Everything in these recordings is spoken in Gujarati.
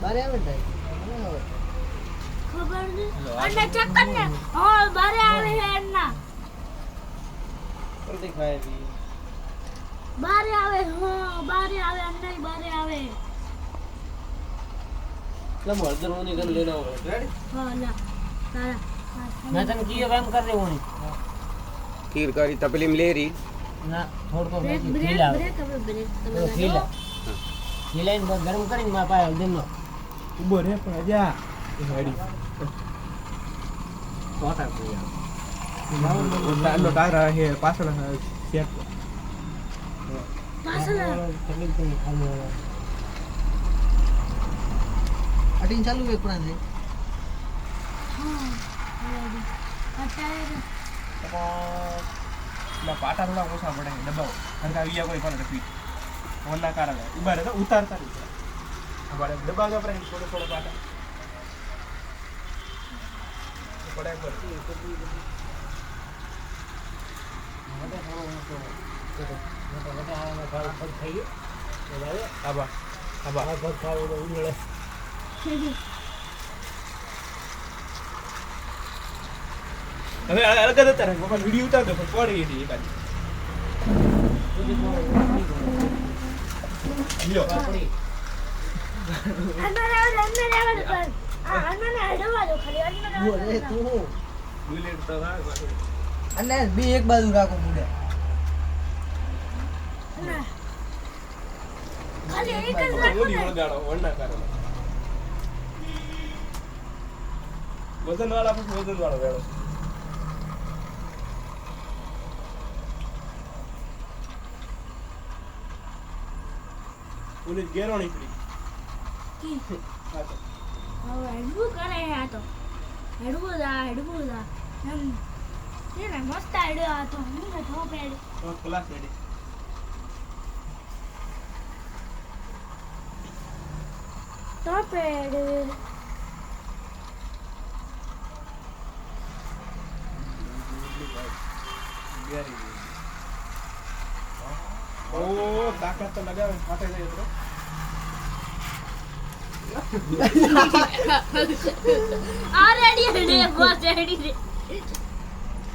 બારે આવે ને ખબર નહીં અને ચેક કર ને હા બારે આવે છે એના જલ્દી ખાય બી બારે આવે હા બારે આવે અને બારે આવે લમ હળદર ઓની ગન લેના હોય રેડી હા લા તારા मैं तन कियो काम कर रहे हो नहीं खीर करी तपली में ले रही ना थोड़ को બ્રેક બ્રેક खीला બ્રેક હવે બ્રેક खीला खीला इन गरम કરીને માં પાય दिन નો ઉભો રે પણ જા એ ગાડી કોટા કોયા નો ટાયર હે પાછળ સેટ પાછળ તકલીફ નહીં ખાલી અટીન ચાલુ વેકણા છે હા અત્યારે ના પાટા થોડા ઓછા પડે દબાવો હરકા વિયા કોઈ પણ રખી ઓના કારણે ઉભા રહે તો ઉતારતા નહીં અમારે દબાવવા પડે થોડો થોડો પાટા પડે પર આબા આબા હવે અલગ જ હતા બાપા વિડિયો ઉતારતો પણ પડી ગઈ એ બાજુ લ્યો અંદર આવે પર આ અનને હડવા દો ખાલી અનને બોલે તું બુલેટ તો હા અને બે એક બાજુ રાખો મુડે ખાલી એક જ ઓલી વળગાડો વણના કારણે વજન વાળા પછી વજન વાળો વેળો ઓલી ગેરોણી પડી હા તો હવે હડવું કરે આ તો હડવું દા એમ એને મસ્ત આઈડિયો આ તો હું ને તો પેડ તો ક્લાસ રેડી તો પેડ ઓ તાકાત તો લગાવે ફાટે જાય તો આ રેડી રે બસ રેડી રે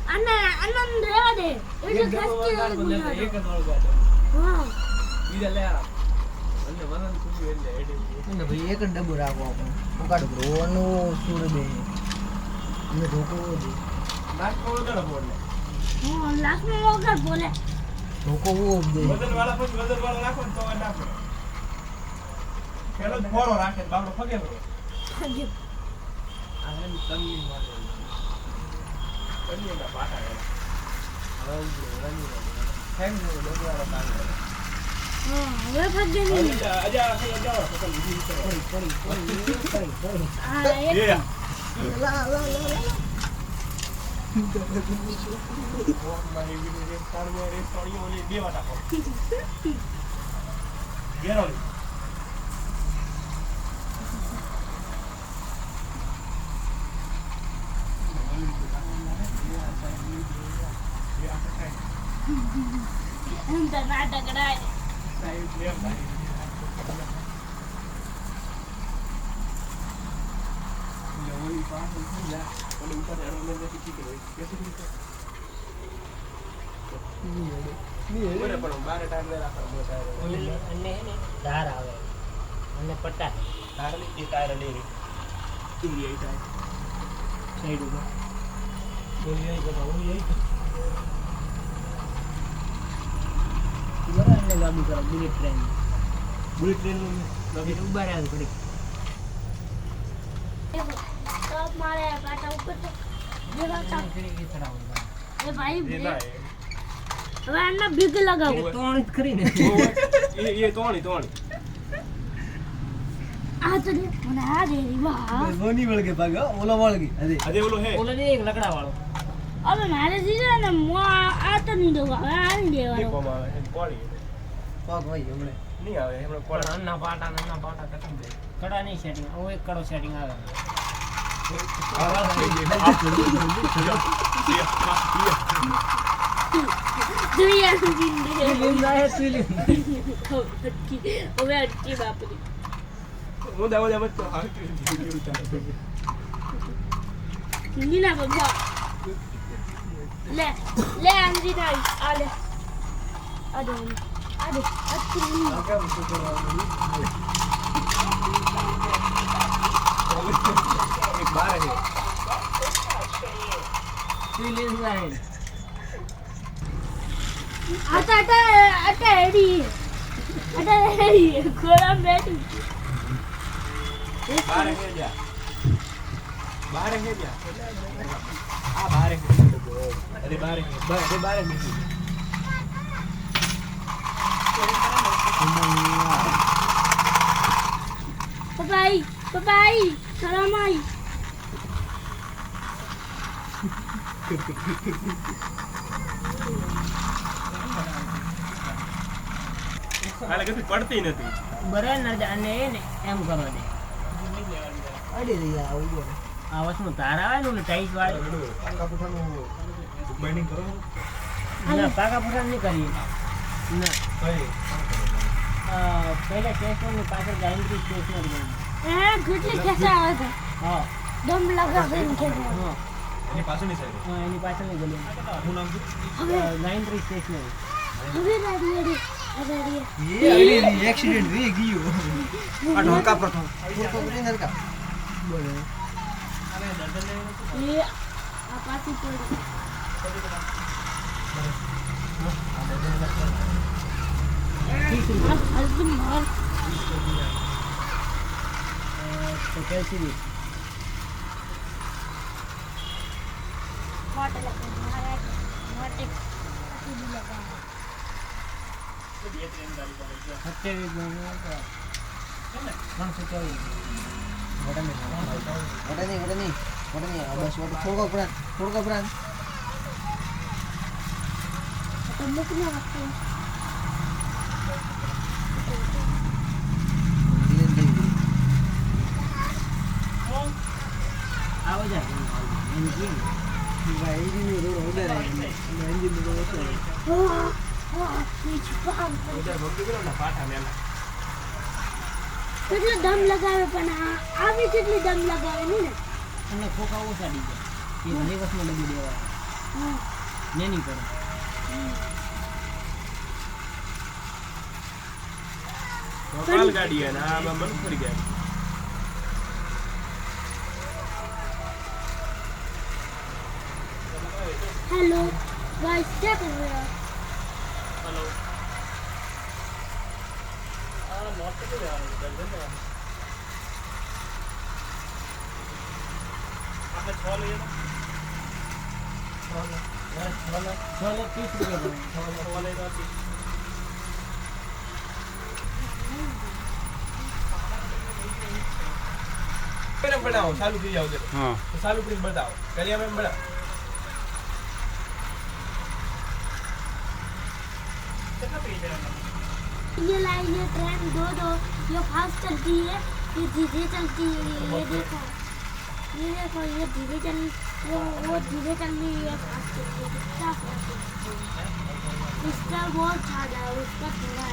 અન્ન આનંદ રેવા દે એટલે ખસ્તી એક જ વળગાડો હા બીજા લે આ અને મનન ખુશી એટલે એડી ને ભાઈ એક જ ડબ્બો રાખો આપણે ઉકાડ રોનો સુર દે અમે ઢોકો દે નાક વળગાડો બોલે હા લાખનો વગર બોલે ઢોકો ઓ દે વજન વાળા પછી વજન વાળા રાખો ને તો ના પડે પેલો જ ફોરો રાખે બાબડો ફગે પડે આ એમ તમની મારે કન્યાના પાટા હવે રની થેન્ક યુ લોગવાળો કામ હા હવે ફગે નહીં અજા અજા પકડ લીધી આ એક એ લા લા લા મારી વિડિયો રે સોળિયો ઓલી દેવા નાખો ગેરોલી એમ તો નાટક રાય સાઈડ લે ભાઈ ઓલી પાસે ઉઠ્યા ઓલી ઉપર એરોને શીખી ગઈ કેસી રીતે બોલે પણ બારે ટાઈમ લે રાખો મોટા અને હે ને ધાર આવે અને પટ્ટા ટાયર ની ટાયર લે રે તુરી આઈ ટાયર સાઈડ ઉપર બોલી આવી તો બોલી આવી બરાબર લાગુ કરો બુલેટ ટ્રેન નું નવી ઉભા રહ્યા થોડી તો મારે પાટા ઉપર તો જેવા તા કરી ચડાવો એ ભાઈ એ ના હવે આના ભીગ લગાવો તોણ જ કરીને એ તોણી આ તો દે મને આ દે રી વાહ ગોની વળગે ભાગ ઓલો વળગે અરે આજે ઓલો હે ઓલો ને એક લકડા વાળો હવે મારે જીજા ને મો આ તો નહીં દો હવે આ નહીં એ દેવાનો કોમ આવે કોળી પાક ભાઈ હમણે નહીં આવે હમણાં પણ કોળા નાના પાટા ખતમ થઈ કડા નહીં સેટિંગ ઓ એક કડો સેટિંગ આવે દુનિયા સુધી લીંદા હે સીલી હવે અટકી બાપરી હું દાવા દાવા તો આ મીના બાબા લે લે અંજી નાઈ આલે આડે અચ્છી આ કેમ શું કરવાનું એક બાર હે ફિલિંગ લાઈન આટા એડી ખોરામ બેઠી બાર હે જા બાર હે જા આ બાર હે અરે બાર હે બાર હે Papai, salam ai. આલે કદી પડતી નથી બરાબર ના જાને ને એમ કરો દે અડી રહી આવું બોલ આ વસ્તુ તારા આવે ને ટાઈટ વાળી કાકા પુઠાનું બાઇન્ડિંગ કરો ના પાકા ફોટા નહીં કરીએ ના કઈ પહેલા સ્ટેશનની પાછળ ગાયત્રી સ્ટેશનર બની કેટલી ખેંચા આવે છે હા દમ લગાવીને ખેંચા હા એની પાછળની સાઈડ હા એની પાછળની ગલી હું નામ છે ગાયત્રી સ્ટેશનર હવે રેડી એ એક્સિડન્ટ રે ગયો આ ઢોકા પ્રથમ ઢોકો કરીને હરકા બોલે એ આ પાછી પડી હજુ માર તો कैसी भी મોટે લગા મોટે લગા सत्यावी बनो का 324 बड़ा में વડે નહીં આ બસ વડે થોડો ઉપરાંત તો મુકને રાખો आओ जा इंजन ભાઈ ની રોડ ઉડે રહે એન્જિન નો ઓછો નીચે પામ ઉધર ભક્તિ કરો ને પાઠા મેલા કેટલો દમ લગાવે પણ આવી કેટલી દમ લગાવે ને અને ખોખા ઓછા દી જાય એ રિવર્સમાં લગી દેવા હા ને નહીં પડે કાલ ગાડી હે ના આમાં મન પડી ગયા हेलो गाइस क्या कर रहे हो हेलो नॉट तो ले आ रहे हैं आपने 6 लिए ना 6 30 रुपये 6 लेगा मैंने बनाओ चालू की जाओ जरा हाँ तो चालू प्लीज बताओ कलिया में बड़ा ये लाइन ये ट्रेन दो ये फास्ट चलती है ये धीरे चलती है ये देखो ये धीरे चल वो धीरे चल रही है फास्ट चलती है कितना फास्ट इसका बहुत ज्यादा है उसका थोड़ा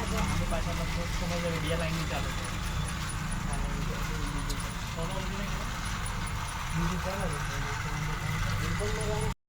है